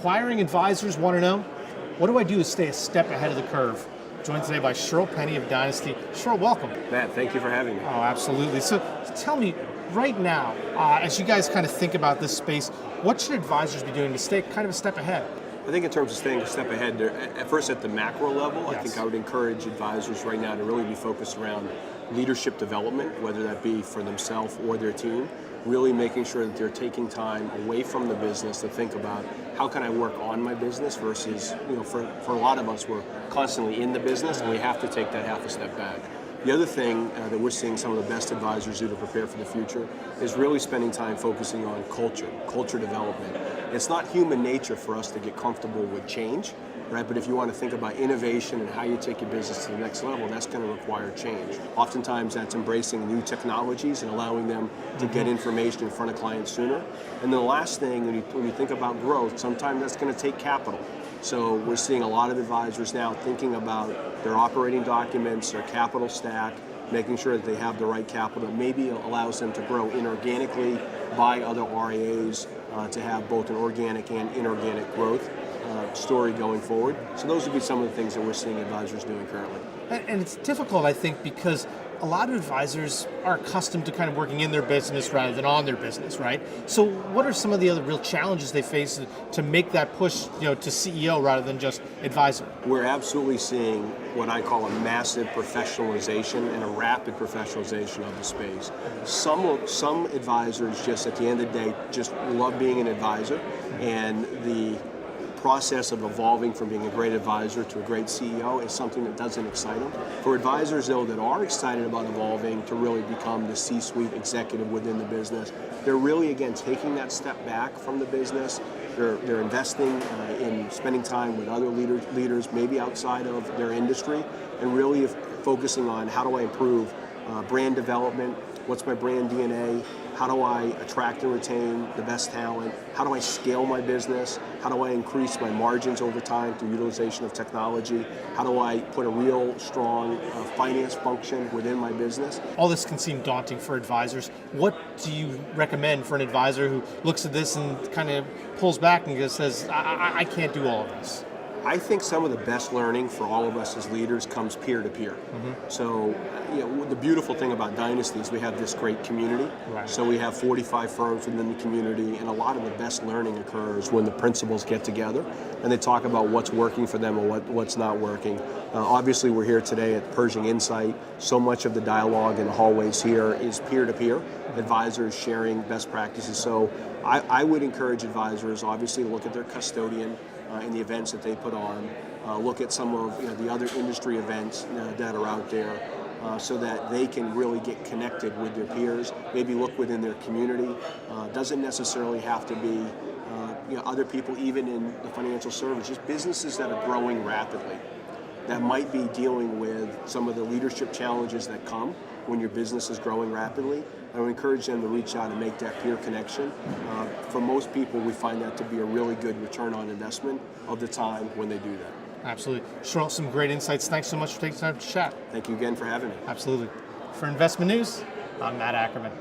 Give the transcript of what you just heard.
Acquiring advisors want to know, what do I do to stay a step ahead of the curve? Joined today by Shirl Penney of Dynasty. Shirl, welcome. Matt, thank you for having me. Oh, absolutely. So tell me, right now, as you guys kind of think about this space, what should advisors be doing to stay kind of a step ahead? I think in terms of staying a step ahead, at first at the macro level, Yes. I think I would encourage advisors right now to really be focused around leadership development, whether that be for themselves or their team, really making sure that they're taking time away from the business to think about how can I work on my business versus, for a lot of us, we're constantly in the business and we have to take that half a step back. The other thing that we're seeing some of the best advisors do to prepare for the future is really spending time focusing on culture development. It's not human nature for us to get comfortable with change, right? But if you want to think about innovation and how you take your business to the next level, that's going to require change. Oftentimes that's embracing new technologies and allowing them to get information in front of clients sooner. And then the last thing, when you think about growth, sometimes that's going to take capital. So we're seeing a lot of advisors now thinking about their operating documents, their capital stack, making sure that they have the right capital. Maybe allows them to grow inorganically, buy other RIAs, to have both an organic and inorganic growth story going forward. So those would be some of the things that we're seeing advisors doing currently. And it's difficult, I think, because a lot of advisors are accustomed to kind of working in their business rather than on their business, right? So what are some of the other real challenges they face to make that push, to CEO rather than just advisor? We're absolutely seeing what I call a massive professionalization and a rapid professionalization of the space. Some advisors just at the end of the day just love being an advisor, and the process of evolving from being a great advisor to a great CEO is something that doesn't excite them. For advisors, though, that are excited about evolving to really become the C-suite executive within the business, they're really, again, taking that step back from the business. They're investing in spending time with other leaders, maybe outside of their industry, and really focusing on how do I improve brand development, what's my brand DNA, how do I attract and retain the best talent, how do I scale my business, how do I increase my margins over time through utilization of technology, how do I put a real strong finance function within my business. All this can seem daunting for advisors. What do you recommend for an advisor who looks at this and kind of pulls back and just says, I can't do all of this? I think some of the best learning for all of us as leaders comes peer-to-peer. Mm-hmm. So, the beautiful thing about Dynasty is we have this great community. Right. So we have 45 firms within the community, and a lot of the best learning occurs when the principals get together and they talk about what's working for them and what's not working. Obviously, we're here today at Pershing Insight. So much of the dialogue in the hallways here is peer-to-peer, advisors sharing best practices. So I would encourage advisors, obviously, to look at their custodian in the events that they put on, look at some of the other industry events that are out there, so that they can really get connected with their peers, maybe look within their community. Doesn't necessarily have to be other people, even in the financial services, businesses that are growing rapidly, that might be dealing with some of the leadership challenges that come when your business is growing rapidly. I would encourage them to reach out and make that peer connection. For most people, we find that to be a really good return on investment of the time when they do that. Absolutely. Shirl, some great insights. Thanks so much for taking time to chat. Thank you again for having me. Absolutely. For Investment News, I'm Matt Ackerman.